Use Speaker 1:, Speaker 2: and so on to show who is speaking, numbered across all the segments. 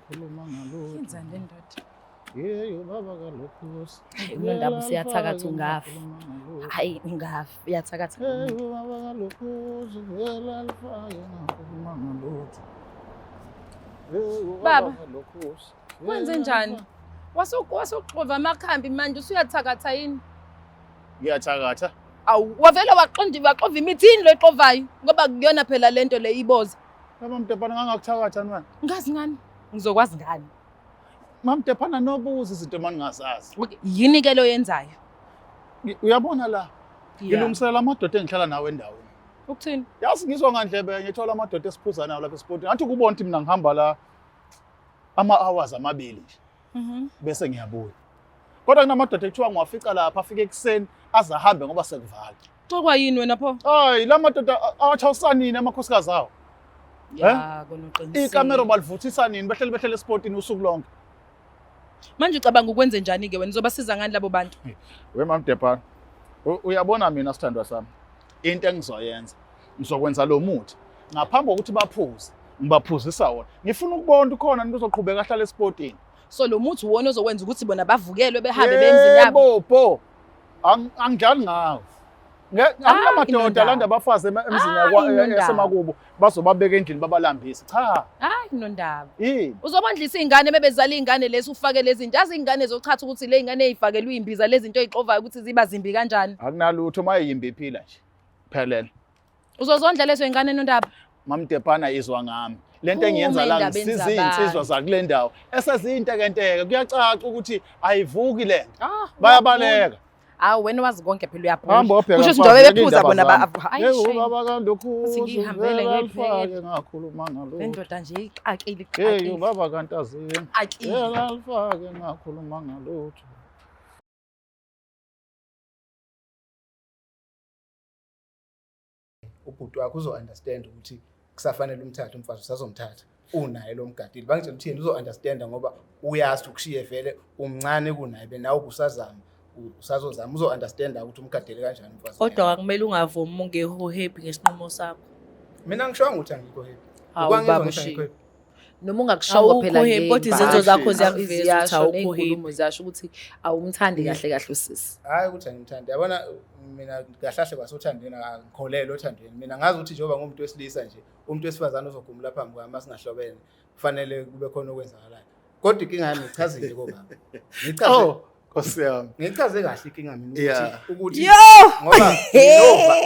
Speaker 1: ngakhuluma ngalutho.
Speaker 2: Yenzani le ndoda?
Speaker 1: Yeyo baba kalokhu.
Speaker 2: UNondaba usiyathakatha ungafa. Hayi ungafa, uyathakatha.
Speaker 1: Yeyo baba kalokhu vela alifake ngakhuluma ngalutho.
Speaker 2: Baba, wenze njani? Wasuxova amakhambi manje usuyathakatha yini?
Speaker 1: Ngiyathakatha.
Speaker 2: Awu, wavela waqova imithi yini lo exovayo ngoba kuyona phela lento le iboza.
Speaker 1: Mama Mdebhana ngangakuthakatha wena.
Speaker 2: Ngazi ngani? Ngizokwazi ngani?
Speaker 1: Mama Mdebhana nobuza izinto manje ngasazi.
Speaker 2: Yini ke lo yenzayo?
Speaker 1: Uyabona la. Ngilungisela amadoda engihlala nawe endaweni.
Speaker 2: Ukuthini?
Speaker 1: Yazi ngizwa ngandlebe ngithola amadoda esiphuza nawo lapha esportini. Ngathi kubona ukuthi mina ngihamba la ama-hours amabili nje. Bese ngiyabuya. Kodwa kunamadoda ekuthiwa ngiwafica lapha afike ekuseni aze ahambe ngoba sekuvala.
Speaker 2: Xokwa yini wena pho?
Speaker 1: Hayi la madoda awathawusa nini amakhosikazi awo?
Speaker 2: Ya konoqinisile.
Speaker 1: Ikamera balivuthisa nini behlele esportini usuku lonke.
Speaker 2: Manje ucabanga ukwenze njani ke wena uzobasiza ngani labo bantu?
Speaker 1: We Mama Mdebhana. Uyabona mina sithandwa sami. Into engizoyenza ngizokwenza lo muthi ngaphambi kokuthi baphuze ngibaphuzisa wona. Ngifuna ukubona ukhona into ozoqhubeka ahlala esportini.
Speaker 2: So lo muthi uwona ozokwenza ukuthi bona bavukelwe behambe bemzini yabo.
Speaker 1: Yebo. Angijali ngawo. Nginamadoda landa abafazi emzini yasemakubo bazobabeka endlini babalambise. Cha.
Speaker 2: Hayi Nondaba.
Speaker 1: Yini?
Speaker 2: Uzobondlisa izingane bebezala izingane lezi ufake lezi zinto. Yazi izingane zochatha ukuthi le izingane ezifakelwe imbiza lezi zinto ezixovayo ukuthi ziba zimbi kanjani.
Speaker 1: Akunalutho mayeyimbi iphila nje. Phelela.
Speaker 2: Uzozondla lezo izingane Nondaba.
Speaker 1: Mama Mdebhana izwa ngami. Lento engiyenza la ngisiza insizwa zakule ndawo. Eseziyintekenteke kuyacaca ukuthi ayivuki lento. Bayabaleka.
Speaker 2: Awu wena wazi konke phela uyaphula.
Speaker 1: Hamba ubheka.
Speaker 2: Kusho ukuthi njengoba bephuza bona
Speaker 1: hayi baba kalokhu.
Speaker 2: Singihambele ngepheke
Speaker 1: ngakhuluma ngalokho.
Speaker 2: Lendoda nje iqaqile
Speaker 1: Hey baba kantazini.
Speaker 2: Aqile.
Speaker 1: Yela alifake ngakhuluma ngalutho.
Speaker 3: Ubhuti wakho uzo-understand ukuthi kusafanele umthathe umfazi usazomthatha unaye lo mgadile bangitshela ukuthi yena uzo-understanda ngoba uyazi ukushiye vele umncane kunaye benawe ubusazama usazozama uzo-understanda ukuthi umgadile kanjani umfazi.
Speaker 4: Kodwa akumele ungavumi ungeho-happy ngesinqumo sakho.
Speaker 3: Mina ngishonga ukuthi angikho happy.
Speaker 2: Ukwangizwa ngishilo. Noma ungakushongo phela nje.
Speaker 4: Kodwa izenzo zakho ziyakuveza ukuthi awukho
Speaker 2: happy. Ziyasho ukuthi awumthandi kahle kahle usisi.
Speaker 3: Hayi ukuthi angimthandi. Yabona mina kahlahle kwasothandweni angikholelwa othandweni. Mina ngazi ukuthi njengoba ngumuntu wesilisa nje umuntu wesifazane uzogumula phambi kwami masingahlobene kufanele kube khona okwenzakalayo. Kodwa inkinga yami ngichazile kobaba.
Speaker 1: Nkosi yami.
Speaker 3: Ngichaze kahle inkinga mina ukuthi ngoba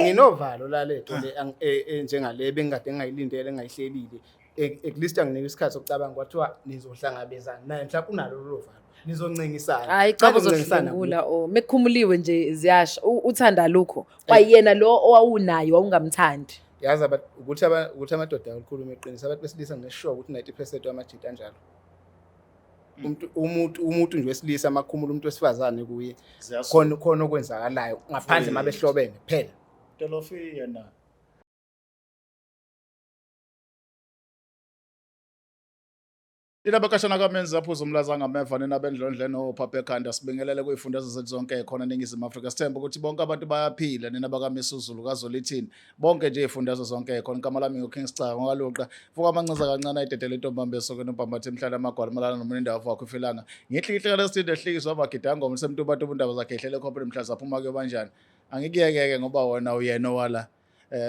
Speaker 3: nginovalo laletho le njengale bengikade ngayilindele engayihlelile ekulista nginike isikhathi sokucabanga kwathiwa nizohlangabezana naye mhlawumbe unalo lo valo nizoncingisana.
Speaker 2: Hayi cha uzohlangula mekukhumuliwe nje ziyasha uthanda lokho kwayena lo owawunayo wawungamthandi.
Speaker 3: Yazi ukuthi amadoda akukhuluma eqinisa abantu besilisa ngisho ukuthi 90% wamajita kanjalo. Umuntu nje wesilisa amakhumula umuntu wesifazane kuye khona okwenzakalayo ngaphandle mabehlobene phela.
Speaker 1: Telofiya na. Ilabakashana kamenza aphuza umlaza ngameva nenabendlondle nophaphe ekhanda sibingelele kuyifundazwe zethu zonke ekhona eNingizimu Afrika sithemba ukuthi bonke abantu bayaphila nenabakamisuzulu kazolithini bonke nje ifundazwe zonke ekhona kamalami ngoKings Cha ngaloqa fuka amancaza kancane ayidedele intombambe esokweni umbambathe emhlala amagwala malana nomunindawo wakho ifilanga ngihlikihleka lesithinde ehlikizwa abagida ngoma semntu abantu ubundaba zakhe ehlele khophe mhla zaphuma ke kanjani angikiyeke ngoba wona uyena wala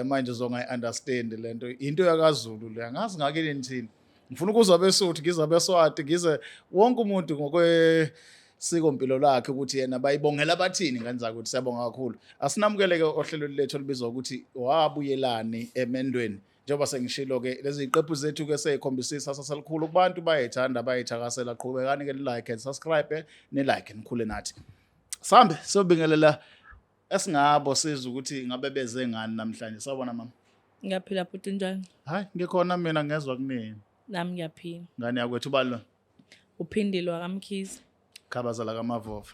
Speaker 1: manje uzonga understand lento into yakaZulu le angazi ngakini nithini. Ngifuna ukuzwa beSuthu ngiza beSwati ngize wonke umuntu ngokwesiko impilo lakhe ukuthi yena bayibongela bathini ngenza ukuthi siyabonga kakhulu. Asinamukeleke ohlelweni lethu libizwa ukuthi wabuyelani emendweni njengoba sengishilo ke lezi iqephu zethu ke seyikhombisisa sasalikhulu kubantu bayithanda bayithakasela qhubekani ke like and subscribe ne like nikhule nathi. Sambe sobingelela esingabo sizwe ukuthi ngabe beze ngani namhlanje sabona mama.
Speaker 4: Ngiyaphila futhi njani?
Speaker 1: Hayi ngikhona mina ngezwe kunini.
Speaker 4: Nami ngiyaphila.
Speaker 1: Ngani yakwethu balona?
Speaker 4: Uphindilwa kaMkhize.
Speaker 1: Khabazala kaMavovo.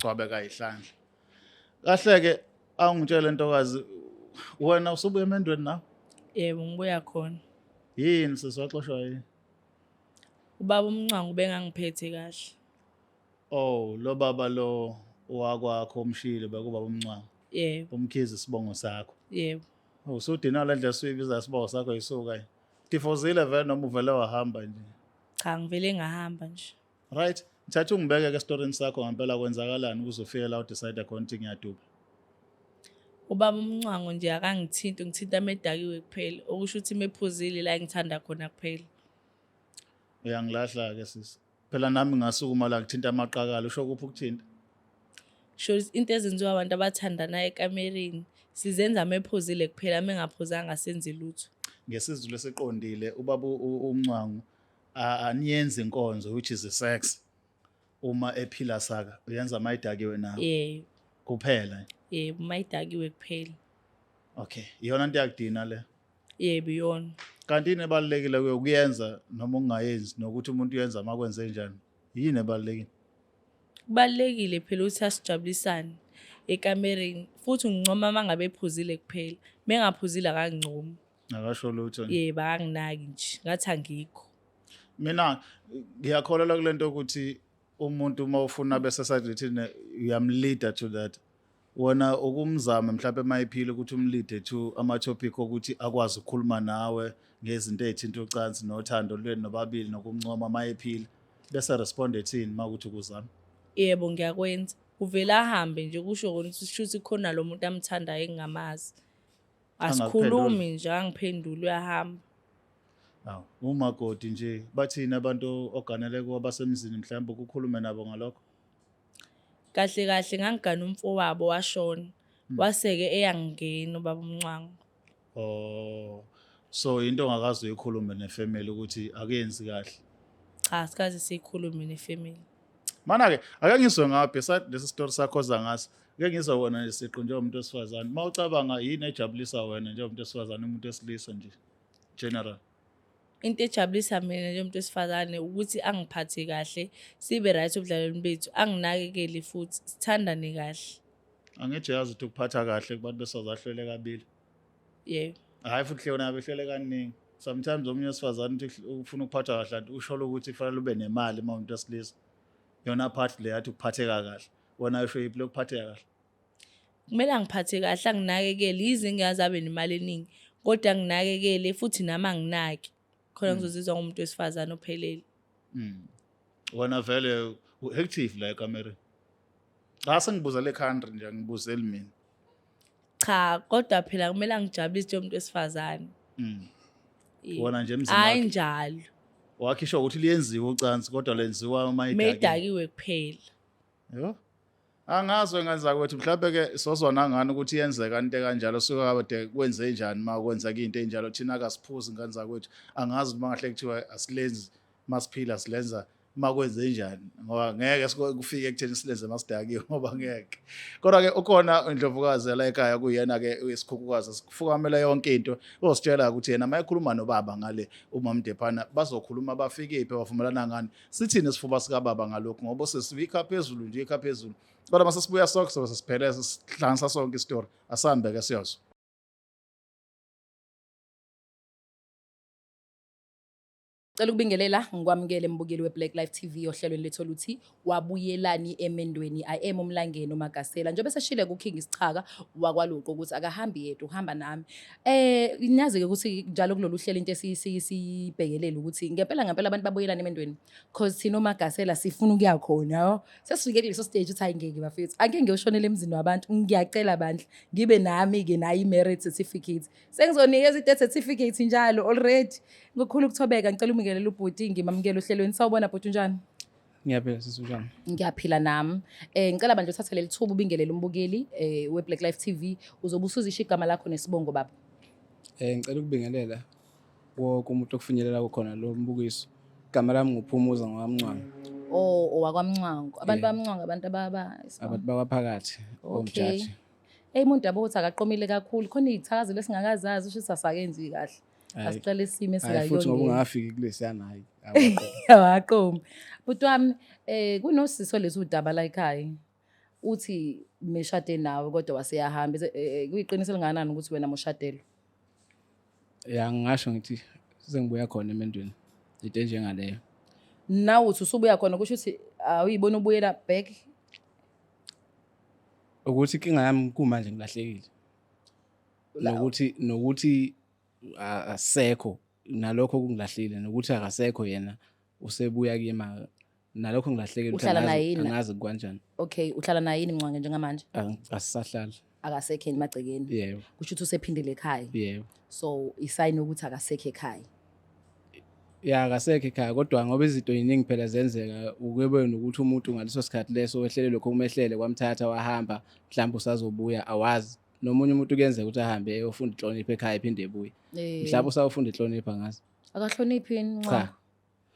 Speaker 1: Cwabeka ihlandla. Kahle ke awungitshela intokazi wena usubuya emendweni na?
Speaker 4: Yebo ngibuya khona.
Speaker 1: Yini sesiwaxoshwa yini?
Speaker 4: Ubaba uMncango bengangiphethe kahle.
Speaker 1: Oh lo baba lo wakwakho umshilo bekuba uMncango.
Speaker 4: Yebo.
Speaker 1: Umkhize isibongo sakho.
Speaker 4: Yebo.
Speaker 1: Usudina la ndlela siyibiza isibongo sakho yisuka. Tifozile vele noma uvele wahamba nje.
Speaker 4: Cha, ngivele ngahamba nje.
Speaker 1: Right? Thatha ungibeke ke storyini sakho ngempela kwenzakalani ukuze ufike la udecide khona ukuthi ngiyaduba.
Speaker 4: Ubaba uMncwangu nje akangithinta, ngithinta medakiwe kuphela. Okusho ukuthi mephuzile la ngithanda khona kuphela.
Speaker 1: Uyangilahla ke sisi. Phela nami ngasukuma la ngithinta amaqakala usho kuphi ukuthinta?
Speaker 4: Sho into ezenziwa abantu abathandana ekamereni sizenza mephuzile kuphela mengaphuzanga senze lutho.
Speaker 1: Ngesizulu esiqondile ubaba uMncwangu aniyenza inkonzo which is a sex uma ephila saka uyenza mayidakiwe nawe kuphela.
Speaker 4: Yebo, mayidakiwe kuphela.
Speaker 1: Okay, iyona into yakudina le.
Speaker 4: Yebo, iyona.
Speaker 1: Kanti yini ebalulekile ukuyenza noma ungayenzi nokuthi umuntu uyenza makwenze njani? Yini ebalulekile?
Speaker 4: Kubalulekile phela ukuthi asijabulisane ekamereni futhi ungincoma mangabe ephuzile kuphela. Mengaphuzile akangincoma.
Speaker 1: Akasho lutho.
Speaker 4: Yebo, akanginaki nje. Ngathi angikho.
Speaker 1: Mina ngiyakholelwa kulento ukuthi umuntu uma ufuna bese sathi uyamleader to that. Wona ukumzama mhlawumbe mayiphile ukuthi umlead to ama topic ukuthi akwazi ukukhuluma nawe ngezinto ezithinta ucansi nothando lweni nobabili nokumncoma mayiphile bese respond ethini makuthi kuzama.
Speaker 4: Yebo, ngiyakwenza. Uvela ahambe nje kusho ukuthi shuthi khona lo muntu amthandayo engingamazi. Asikhulumi nje angiphendula uyahamba.
Speaker 1: Aw, umakoti nje bathina abantu oganele kuba basemzini mhlawumbe ukukhulume nabo ngalokho.
Speaker 4: Kahle kahle ngangigana umfowabo washona. Waseke eyangena ubaba uMncwangu.
Speaker 1: Oh. So into ongakazi uyikhulume nefamily ukuthi akuyenzi kahle.
Speaker 4: Cha, sikaze sikhulume nefamily.
Speaker 1: Mana ke ake ngizwe ngapha beside lesi story sakho zangasi. Ake ngizwe wona isiqo njengomuntu wesifazane. Mawucabanga yini ejabulisa wena njengomuntu wesifazane umuntu wesilisa nje general.
Speaker 4: Into ejabulisa mina njengomuntu wesifazane ukuthi angiphathe kahle, sibe right obudlalweni bethu, anginakekele futhi sithandane kahle.
Speaker 1: Angijazi ukuthi ukuphatha kahle kubantu besazahlwele kabili.
Speaker 4: Yebo.
Speaker 1: Hayi futhi yona behlele kaningi. Sometimes omunye wesifazane uthi ufuna ukuphatha kahle usho ukuthi kufanele ube nemali uma umuntu wesilisa. Yona part le yathi ukuphatheka kahle. Wona usho yiphi lokuphatheka kahle?
Speaker 4: Kumele angiphathe kahle, anginakekele, yize ngiyazabe nemali eningi, kodwa nginakekele futhi nami anginaki. Khona ngizozizwa ngumuntu wesifazane ophelele.
Speaker 1: Wona vele active la ekamera. Ngase ngibuza le country nje ngibuzela mina.
Speaker 4: Cha, kodwa phela kumele angijabulise njengomuntu wesifazane.
Speaker 1: Wona nje emzini
Speaker 4: Hayi
Speaker 1: wakhe.
Speaker 4: njalo.
Speaker 1: Wakhisho ukuthi liyenziwe ucansi kodwa lenziwa uma
Speaker 4: Medakiwe kuphela.
Speaker 1: Yo. Angazwe ngenza ukuthi mhlawumbe ke sozwana ngani ukuthi iyenzeka into kanjalo suka kade kwenze njani makwenzeka into enjalo thina akasiphuzi ngenza kwethu angazi uma ngahle kuthiwa asilenzi masiphila silenza makwenze njani ngoba ngeke kufike ekutheni silenze masidakiwe ngoba ngeke kodwa ke ukhona indlovukazi la ekhaya kuyena ke isikhukhukazi sifukamela yonke into ositshela ukuthi yena mayekhuluma nobaba ngale uma Mdephana bazokhuluma bafike iphi bavumelana ngani sithini isifuba sika baba ngalokho ngoba sesivika phezulu nje ikha phezulu kodwa mase sibuya sonke sobe sesiphelele sihlanganisa sonke istory asambe ke siyazo.
Speaker 2: Cela ukubingelela ngikwamukele mbukeli weBlack Life TV ohlelweni lethu oluthi wabuyelani emendweni I am uMlangeni uMagasela njengoba seshile kuKing Isichaka wakwaLuqo ukuthi akahambi yedwa uhamba nami ngiyazi ke ukuthi njalo kulolu hlelo into esibhekelele ukuthi ngempela abantu babuyelana emendweni because thina uMagasela sifuna ukuya khona yho sesifike kuleso stage uthi hayi ngeke bafethu ake ngiyoshonela emzini wabantu ngiyacela bandla ngibe nami ke nayi merit certificate sengizonikeza i-death certificate njalo already ngokukhulu ukuthobeka ngicela umngelela ubhuti ngimamukela ohlelweni sawubona bhuti njani
Speaker 3: Ngiyaphila sisujani.
Speaker 2: Ngiyaphila nami ngicela bandla uthathe leli thuba ubingelele umbukeli weBlack Life TV uzobe usuzisha igama lakho nesibongo baba
Speaker 3: Ngicela ukubingelela wonke umuntu okufinyelela khona lo mbukiso. Igama lami nguPhumuza ngokaMncwangu.
Speaker 2: Owakwamncwangu abantu bamncwangu abantu
Speaker 3: Abantu bakwaphakathi omjaji.
Speaker 2: umuntu yabo uthi akaqomile kakhulu khona izithakazelo esingakazazi usho sasakenzi kahle asicela isimo
Speaker 3: Hayi futhi ngoba
Speaker 2: esingayona
Speaker 3: ungafiki kulesiyana hayi.
Speaker 2: Awaqomi but wami kunosiso lezo udaba la ekhaya uthi meshade nawe kodwa waseyahamba kuyiqiniso linganani ukuthi wena moshadelo
Speaker 3: Ya ngisho ngithi sengibuya khona emendweni. Into njengaleyo.
Speaker 2: nawe uthi usubuya khona kusho ukuthi awuyibona ubuyela back
Speaker 3: Ukuthi inkinga yami kumanje ngilahlekile. Nokuthi asekho nalokho kungilahlile nokuthi akasekho yena
Speaker 5: usebuya kima nalokho ngilahlekile
Speaker 2: Uhlala naye yini?
Speaker 5: angazi kanjani.
Speaker 2: Okay, uhlala naye yini Mncwange njengamanje?
Speaker 5: Asisahlala.
Speaker 2: Akasekho emagcekeni.
Speaker 5: Yebo.
Speaker 2: Kusho ukuthi usephindile ekhaya.
Speaker 5: Yebo.
Speaker 2: So isayini ukuthi akasekho ekhaya.
Speaker 5: Ya akasekho ekhaya kodwa ngoba izinto eziningi phela zenzeka ukube nokuthi umuntu ngaleso sikhathi leso wehlele lokho kumehlele kwamthatha wahamba mhlawumbe usazobuya awazi nomunye umuntu kuyenzeka ukuthi ahambe eyofunda inhlonipho ekhaya ephinde ebuye mhlawumbe usawufunda inhlonipho angazi
Speaker 2: Akahloniphi yini
Speaker 5: cha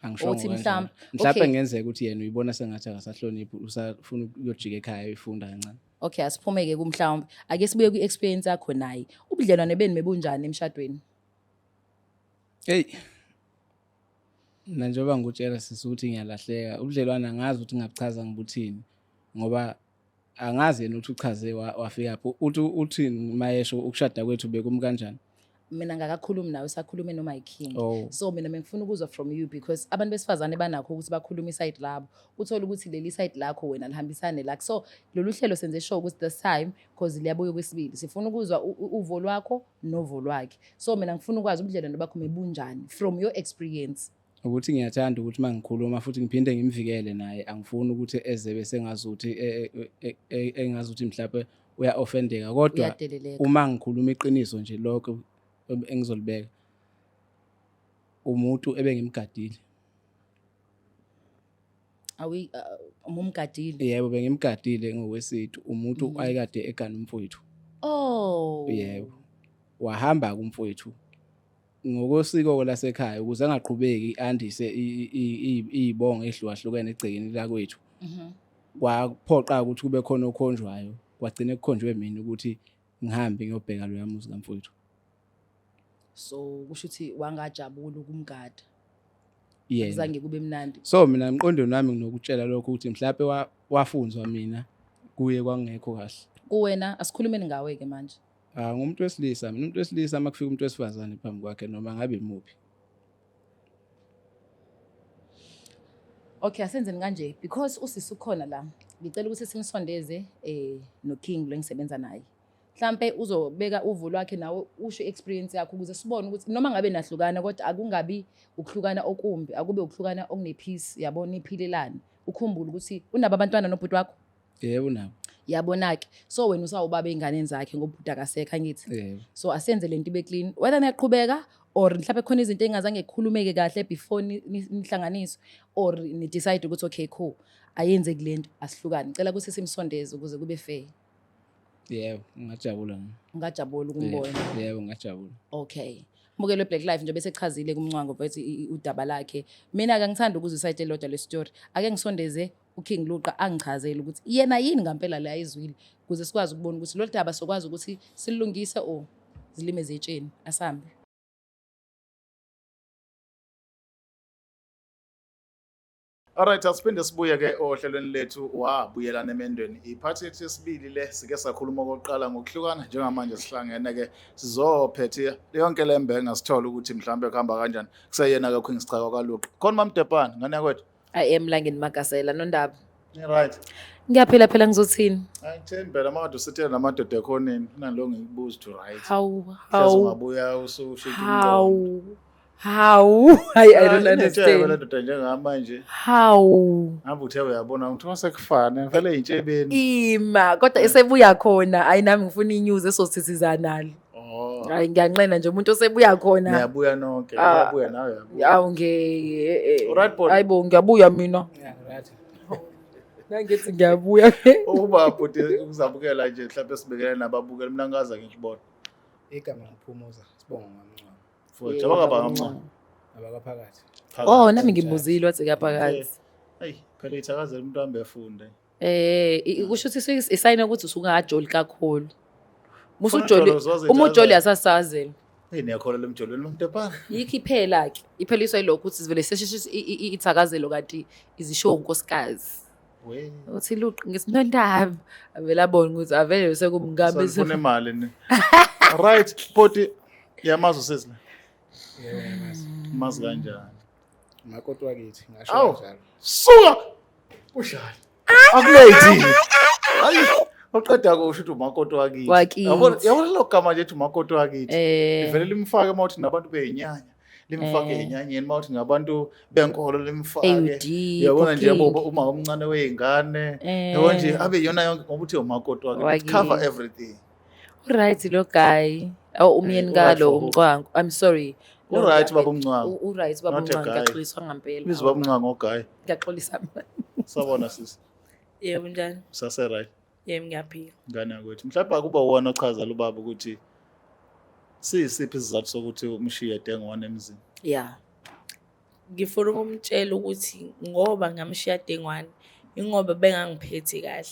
Speaker 5: angisho
Speaker 2: Uthi mhlawumbe.
Speaker 5: mhlawumbe
Speaker 2: Okay.
Speaker 5: ngenzeka ukuthi yena uyibona sengathi akasahloniphi usafuna ukuyojika ekhaya uyifunda kancane.
Speaker 2: Okay, asiphumeke kumhlawumbe. Ake sibuye kwi-experience yakho naye. Ubudlelwane beni mebunjani emshadweni?
Speaker 5: Hey. Na njengoba ngikutshela sisuthi ngiyalahleka ubudlelwane angazi ukuthi ngabuchaza ngibuthini ngoba angazi yena ukuthi uchaze wafika pho uthini mayesho ukushada kwethu bekumi kanjani.
Speaker 2: Mina ngakakhulumi nawe sakhulume no my king.
Speaker 5: Oh.
Speaker 2: So mina ngifuna ukuzwa from you because abantu besifazane banakho ukuthi bakhulume iside labo. Uthola ukuthi leli side lakho wena lihambisane la. So lolu hlelo senze show ukuthi this time because liyabuya kwesibili. Sifuna ukuzwa uvo lwakho novo lwakhe. So mina ngifuna ukwazi ubudlelwane bakho mebunjani from your experience.
Speaker 5: Ukuthi ngiyathanda ukuthi mangikhuluma futhi ngiphinde ngimvikele naye angifuni ukuthi eze bese ngazuthi engazuthi mhlawumbe uya offendeka kodwa
Speaker 2: Uyadeleleka.
Speaker 5: uma ngikhuluma iqiniso nje lokho engizolibeka umuntu ebengimgadile.
Speaker 2: Awi umumgadile.
Speaker 5: Yebo bengimgadile ngokwesithi umuntu ayekade egana umfowethu.
Speaker 2: Oh.
Speaker 5: Yebo wahamba kumfowethu ngokosiko lasekhaya ukuze angaqhubeki andise izibongo ehlukahlukene egcekeni lakwethu. Kwaphoqa ukuthi kube khona okhonjwayo kwagcina kukhonjwe mina ukuthi ngihambe ngiyobheka lo yamuzi kamfowethu.
Speaker 2: So kusho ukuthi wangajabula ukumgada.
Speaker 5: Yena
Speaker 2: Zange kube mnandi.
Speaker 5: so mina emqondweni wami nginokutshela lokho ukuthi mhlawumbe wafunzwa mina kuye kwangekho kahle.
Speaker 2: Kuwena asikhulumeni ngawe ke manje.
Speaker 5: Ngumuntu wesilisa mina umuntu wesilisa makufika umuntu wesifazane phambi kwakhe noma ngabe imuphi.
Speaker 2: Okay, asenzeni kanje because usisi ukhona la. Ngicela ukuthi simsondeze no King lo engisebenza naye. Mhlambe uzobeka uvu lwakhe nawe usho experience yakho ukuze sibone ukuthi noma ngabe nahlukana kodwa akungabi ukuhlukana okumbi, akube ukuhlukana okunepeace, yabona iphilelane. Ukhumbule ukuthi unabo abantwana nobhuti wakho?
Speaker 5: Yebo nabo.
Speaker 2: Yabona-ke. So wena usawubaba ey'nganeni zakhe ngobhuti akasekho angithi.
Speaker 5: Yebo.
Speaker 2: So asenze lento ibe clean. Whether niyaqhubeka or mhlawumbe khona izinto engazange kukhulumeke kahle before nihlanganiswe or ni decide ukuthi okay cool ayenze kulento asihlukane. Ngicela ukuthi simsondeze ukuze kube fair.
Speaker 5: Yebo ngajabula.
Speaker 2: Ngajabula ukumbona.
Speaker 5: Yebo ngajabula.
Speaker 2: Okay. Mbukelo Black Life nje bese chazile kumncwango mfethu udaba lakhe. Mina ake ngithanda ukuze usayite lodwa le story. Ake ngisondeze uKing Luqa angichazele ukuthi yena yini ngempela la izwile ukuze sikwazi ukubona ukuthi lo daba sokwazi ukuthi silungise o zilime zetsheni asambe.
Speaker 1: Alright, asiphinde sibuye ke ohlelweni lethu wabuyelana emendweni. Iphathi yethu yesibili le sike sakhuluma okokuqala ngokuhlukana njengamanje sihlangene ke sizophethe yonke lembe engasithola ukuthi mhlambe kuhamba kanjani. Kuseyena ke King Sichaka kwaLuqa. Khona mamDepana ngane yakwethu.
Speaker 2: I am Langeni Makasela nondaba.
Speaker 1: Right.
Speaker 2: Ngiyaphela phela ngizothini?
Speaker 1: Ayitheni phela manje usithele namadoda ekhoneni nalo ngikubuza to right.
Speaker 2: How
Speaker 1: Ungabuya usushika
Speaker 2: How I don't
Speaker 1: Wena
Speaker 2: understand.
Speaker 1: ndoda njengamanje.
Speaker 2: How
Speaker 1: Ngabe uthe uyabona ukuthi wasekufana vele ey'ntshebeni.
Speaker 2: Ima kodwa esebuya khona ayinami ngifuna inews esosithizana nalo.
Speaker 1: Oh.
Speaker 2: Hayi ngiyanqena nje umuntu osebuya khona.
Speaker 1: Niyabuya nonke, uyabuya nawe uyabuya.
Speaker 2: Awu nge
Speaker 1: Alright, Paul.
Speaker 2: Hayibo ngiyabuya mina.
Speaker 3: right.
Speaker 2: Nangithi ngiyabuya.
Speaker 1: Uba bhuti uzabukela nje mhlawumbe sibekele nababukeli mina ngaza ngikubona.
Speaker 3: Igama ngiphumuza sibonga ngamncwa.
Speaker 1: Futhi abakaba ngamncane.
Speaker 3: Abakaphakathi.
Speaker 2: Oh nami ngibuzile wathi kaphakathi.
Speaker 1: Hey, phela ithakazela umuntu ahambe efunde.
Speaker 2: Kusho ukuthi isayina ukuthi usungajoli kakhulu. Musu
Speaker 1: Khona
Speaker 2: joli,
Speaker 1: Jolo ziwazi
Speaker 2: uma
Speaker 1: ijazela.
Speaker 2: ujoli asasazela.
Speaker 1: Hey niyakholela emjolweni mamDepana.
Speaker 2: Yikho iphela ke. Ipheliswa yilokho ukuthi sivele seshishisa ithakazelo kanti izisho unkosikazi.
Speaker 1: We.
Speaker 2: Uthi Luqa ngesinondaba. Avela bona ukuthi avele sekumngabe
Speaker 1: Sifuna imali ni. Right, bhuti yamazi usizile.
Speaker 3: Yebo ngiyazi.
Speaker 1: Mazi kanjani?
Speaker 3: Makoti wakithi ngasho
Speaker 1: Awu.
Speaker 3: kanjalo.
Speaker 1: Suka. Ushaya. Akulethi. Hayi. Oqeda kusho ukuthi umakoti wakithi.
Speaker 2: Wakithi.
Speaker 1: Yabona lo gama nje uthi umakoti wakithi. Ivele limfake mawuthi nabantu beyinyanya. limfake enyanyeni mawuthi ngabantu benkolo limfake
Speaker 2: AUD,
Speaker 1: yabona nje
Speaker 2: cooking.
Speaker 1: uma omncane weingane yabona nje abe yona yonke ngoba uthi umakoti wake it cover
Speaker 2: Wakithi.
Speaker 1: everything.
Speaker 2: Right lo guy. Oh umyeni kalo
Speaker 1: Right for
Speaker 2: umcwangu. I'm sorry. Lo
Speaker 1: Right
Speaker 2: guy.
Speaker 1: baba umncwangu.
Speaker 2: Right baba
Speaker 1: Not a
Speaker 2: umcwangu
Speaker 1: guy.
Speaker 2: ngiyaxoliswa ngempela.
Speaker 1: Bizo baba umncwangu oguy.
Speaker 2: Ngiyaxolisa.
Speaker 1: Sabona sisi
Speaker 4: Yebo njani?
Speaker 1: sase right
Speaker 4: Yebo ngiyaphila.
Speaker 1: ngane yakwethu. Mhlawumbe akuba wona ochaza lo baba ukuthi sisiphi isizathu sokuthi umshiye Dengwane emzini.
Speaker 4: Yeah. Ngifuna ukumtshela ukuthi ngoba ngamshiya Dengwane ingoba bengangiphethe kahle.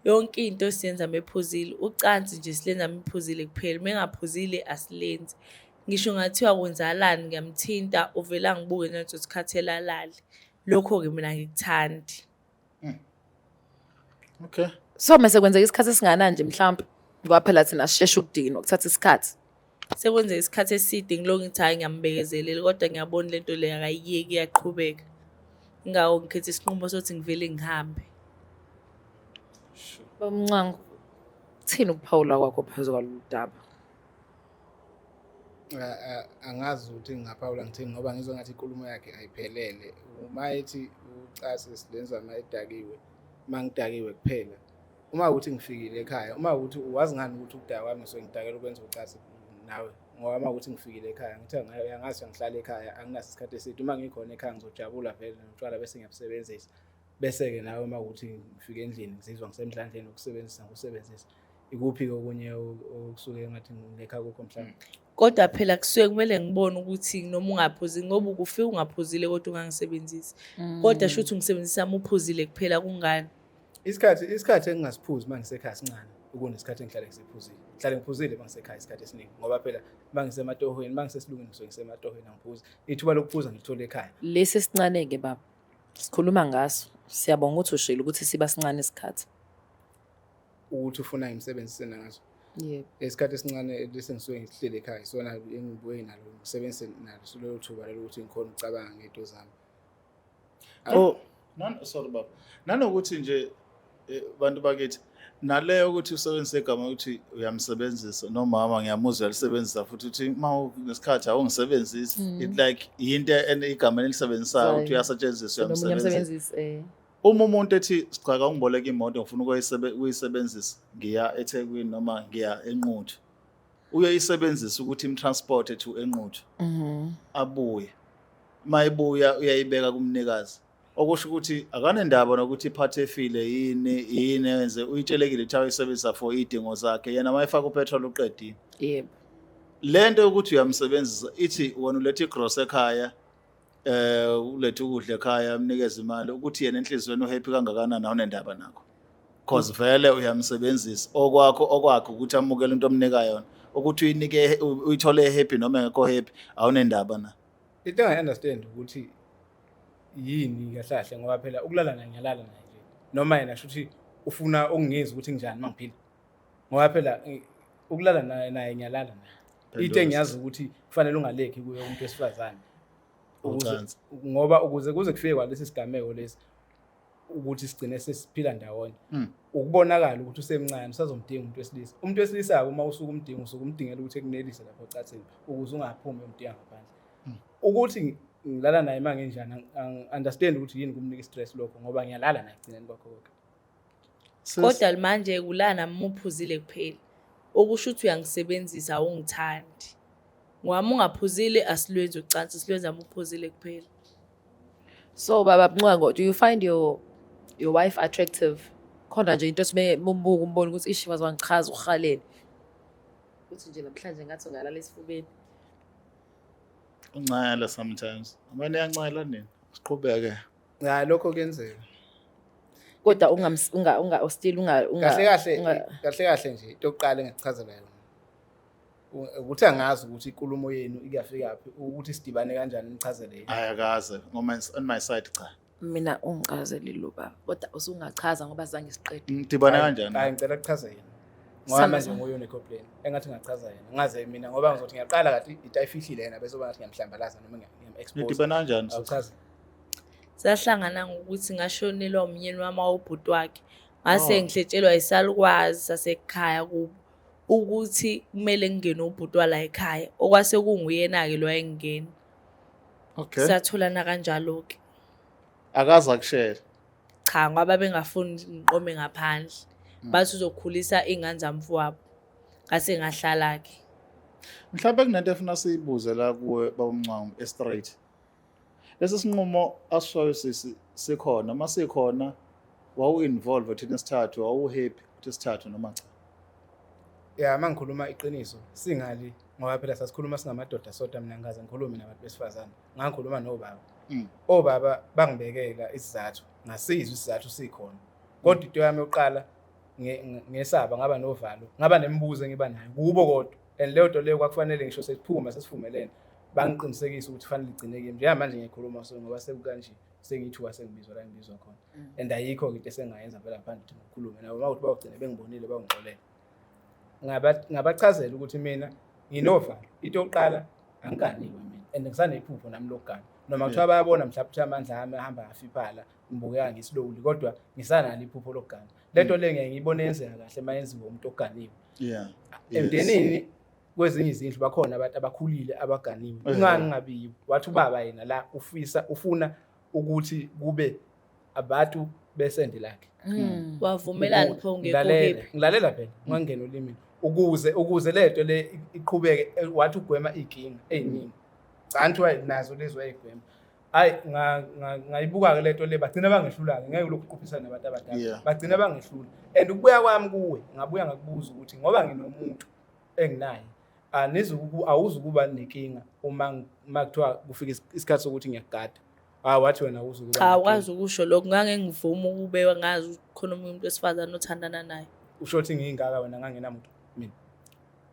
Speaker 4: Yonke into siyenza mephuzile, ucansi nje silenza mephuzile kuphela. Mengaphuzile asilenzi. Ngisho ngathiwa kwenzakalani ngiyamthinta uvela ngibuke nathi sikhathela lali. Lokho ke mina ngikuthandi.
Speaker 1: Okay.
Speaker 2: So mase kwenzeka isikhathi esingana nje mhlawumbe ngoba phela thina sisheshe ukudinwa ukuthatha isikhathi.
Speaker 4: Sekwenze isikhathi eside ngiloko ngithi hayi ngiyambekezelela kodwa ngiyabona lento le akayiyeki iyaqhubeka. Ngawo ngikhethe isinqumo sokuthi ngivele ngihambe.
Speaker 2: Bamncango. Thina ukuphawula kwakho phezulu kwalolu daba.
Speaker 3: Angazi ukuthi ngingaphawula ngithini ngoba ngizwa ngathi inkulumo yakhe ayiphelele. Uma ethi ucase silenza mayidakiwe, mangidakiwe kuphela. Uma ukuthi ngifikile ekhaya, uma ukuthi uwazi ngani ukuthi ukudaka kwami ngisuke ngidakela ukwenza ucase nawe. Ngoba uma ukuthi ngifikile ekhaya, ngithe angazi ngihlala ekhaya, anginaso isikhathi eside. Uma ngikhona ekhaya ngizojabula vele notshwala bese ngiyabusebenzisa. Bese-ke nawe uma ukuthi ngifike endlini ngizizwa ngisemhlandleni ukusebenzisa ngikusebenzisa. Ikuphi okunye okusuke engathi ngilekha kukho mhlawumbe.
Speaker 4: Kodwa phela kusuke kumele ngibone ukuthi noma ungaphuzile ngoba ukufika ungaphuzile kodwa ungangisebenzisi. Kodwa shuthi ungisebenzisa uma uphuzile kuphela kungani?
Speaker 3: Isikhathi engingasiphuzi mangisekhaya sincane ukunesikhathi engihlale ngisephuzile. Ngihlale ngiphuzile mangisekhaya isikhathi esiningi ngoba phela mangisematohweni mangisesilungini ngisuke ngisematohweni angiphuzi. Ithuba lokuphuza ngilithola ekhaya.
Speaker 2: Lesi sincane ke baba. Sikhuluma ngaso. Siyabonga ukuthi ushilo ukuthi siba sincane isikhathi.
Speaker 3: Ukuthi ufuna ngimsebenzise ngaso.
Speaker 2: Yebo.
Speaker 3: Isikhathi esincane lesi ngisuke ngihlele ekhaya isona engibuye nalo ngisebenzise nalo lelo thuba lelo ukuthi ngikhona ukucabanga ngezinto zami.
Speaker 1: Oh, sorry baba. Nanokuthi nje bantu bakithi naleyo ukuthi usebenzise igama ukuthi uyamsebenzisa nomama ngiyamuzwa lisebenzisa futhi uthi ngesikhathi awungisebenzisi it like into igama elisebenzisayo ukuthi uyasetshenziswa uyamsebenzisa. Uma umuntu ethi sichaka ungiboleka imoto ngifuna ukuyisebenzisa ngiya eThekwini noma ngiya eNquthu uyayisebenzisa ukuthi imtransport to eNquthu abuye mayibuya uyayibeka kumnikazi okusho ukuthi akanendaba nokuthi iphathe efile yini yenze uyitshelekile ukuthi ayisebenzisa for idingo zakhe yena mayifaka upetrol uqedile.
Speaker 2: Yebo.
Speaker 1: Lento ukuthi uyamsebenzisa ithi wena ulethe igross ekhaya ulethe ukudla ekhaya umnikeze imali ukuthi yena enhlizweni uhappy kangakanani awunendaba nakho because vele uyamsebenzisa okwakho ukuthi amukele into omnika yona ukuthi uyinike uyithole happy noma engekho happy awunendaba na.
Speaker 3: Into engayi-understand ukuthi yini kahle ngoba phela ukulala naye ngiyalala naye nje noma yena shuthi ufuna ukungizwa ukuthi nginjani mangiphila ngoba phela ukulala naye ngiyalala naye into engiyazi ukuthi kufanele ungalekhi kuye umuntu wesifazane ngoba ukuze kuze kufike kwalesi sigameko lesi ukuthi sigcine sesiphila ndawonye ukubonakala ukuthi usemncane usazomdinga umuntu wesilisa uma usuka umdinga umdingela ukuthi ekunelise lapho ecatheni ukuze ungaphumi umdinga ngaphandle ukuthi ngilala naye manje njani understand ukuthi yini kumnika stress lokho ngoba ngiyalala naye egcineni kwakho konke.
Speaker 4: Kodwa manje kulana muphuzile kuphela. Okusho ukuthi uyangisebenzisa awungithandi. Ngoba ungaphuzile asilwenzi ucansi silwenza muphuzile kuphela.
Speaker 2: So baba Mncwango, do you find your wife attractive? Khona nje into esibe umbuka umbona ukuthi ishi wazwangichaza uhalele. Uthi nje namhlanje ngathi ungalala esifubeni.
Speaker 1: Uncayela sometimes. Abanye yancayela nini? Siqhubeke.
Speaker 3: Ya lokho kuyenzeka.
Speaker 2: Kodwa unga still unga
Speaker 3: kahle nje into yokuqala engichazela yona. Ukuthi angazi ukuthi inkulumo yenu ikuyafika phi ukuthi sidibane kanjani nichazele yini.
Speaker 1: Ayakaze ngoma on my side cha.
Speaker 2: Mina ungichazele lo baba. Kodwa usungachaza ngoba zange siqede.
Speaker 1: Ngidibane kanjani?
Speaker 3: Hayi ngicela ukuchaza yena. Ngoba manje ngoyona ecomplain. Engathi ngachaza yena. Ngaze mina ngoba ngizothi ngiyaqala kathi itayifihlile yena bese oba ngathi ngiyamhlambalaza noma ngiyam-expose.
Speaker 1: Ngidibane kanjani?
Speaker 3: Awuchaza.
Speaker 4: Sahlangana ngokuthi ngashonelwa umyeni wami wobhuti wakhe. Ngase ngihletshelwa isalukwazi sasekhaya kubo ukuthi kumele ngingene ubhuti wala ekhaya. Okwase kunguyena ke lo ayengena.
Speaker 1: Okay.
Speaker 4: Satholana kanjalo-ke.
Speaker 1: Akaze akushele.
Speaker 4: Cha, ngoba bengafuni ngiqome ngaphandle. Bathi uzokhulisa iy'ngane zamfowabo. Ngase ngahlala-ke.
Speaker 1: Mhlawumbe kunento efuna siyibuze la kuwe babamncane e-straight. Lesi sinqumo asishoyo sisi sikhona, uma sikhona wawu-involve thina isithathu, wawu-happy ukuthi isithathu noma cha.
Speaker 3: Ya mangikhuluma iqiniso singali ngoba phela sasikhuluma singamadoda sodwa mina ngaze ngikhulume nabantu besifazane. Ngangikhuluma nobaba. Obaba bangibekela isizathu, ngasizwe isizathu sikhona. Kodwa into yami yokuqala ngesaba ngaba novalo, ngaba nemibuzo engiba nayo kubo kodwa. And leyo nto leyo kwakufanele ngisho sesiphuma sesivumelene. Bangiqinisekisa ukuthi fanele igcine kimi. Njengamanje ngikhuluma so ngoba sekukanje sengithuka sengibizwa la ngibizwa khona. And ayikho into esengayenza phela phandle ukuthi ngikhulume nabo mawuthi bawugcine bengibonile bangixolele. Ngabachazela ukuthi mina nginovalo. Into yokuqala angiganiwe mina and ngisanephupho nami lokugana. Noma kuthiwa bayabona mhlawumbe ukuthi amandla ami ahamba afiphala ngibukeka ngislowly kodwa ngisanalo iphupho lokugana. Lento le ngeke ngiyibone yenzeka kahle mayenziwe umuntu oganiwe.
Speaker 1: Yeah.
Speaker 3: Emndenini kwezinye izindlu bakhona abantu abakhulile abaganiwe. Ungangabi wathi ubaba yena la ufuna ukuthi kube abantu besende lakhe.
Speaker 4: Wavumelana pho ngekho happy.
Speaker 3: Ngilalela phela ngangena olimini ukuze lento le iqhubeke wathi ugwema inkinga eziningi. Can't why nazo lezo ayigwema. Hayi ngayibuka ke lento le bagcina bangehlula ngeke ukuqophisana nabantu abadala. Bagcina bangehlula. And ukubuya kwami kuwe ngabuya ngakubuza ukuthi ngoba nginomuntu enginaye awuzukuba nenkinga uma kuthiwa kufika isikhathi sokuthi ngiyagada. Wathi wena awuzukuba.
Speaker 4: Cha akwazi ukusho lokho ngake ngivuma ukube ngazi khona umuntu wesifazane othandana naye.
Speaker 3: Usho ukuthi ngingaka wena ngangenamuntu mina.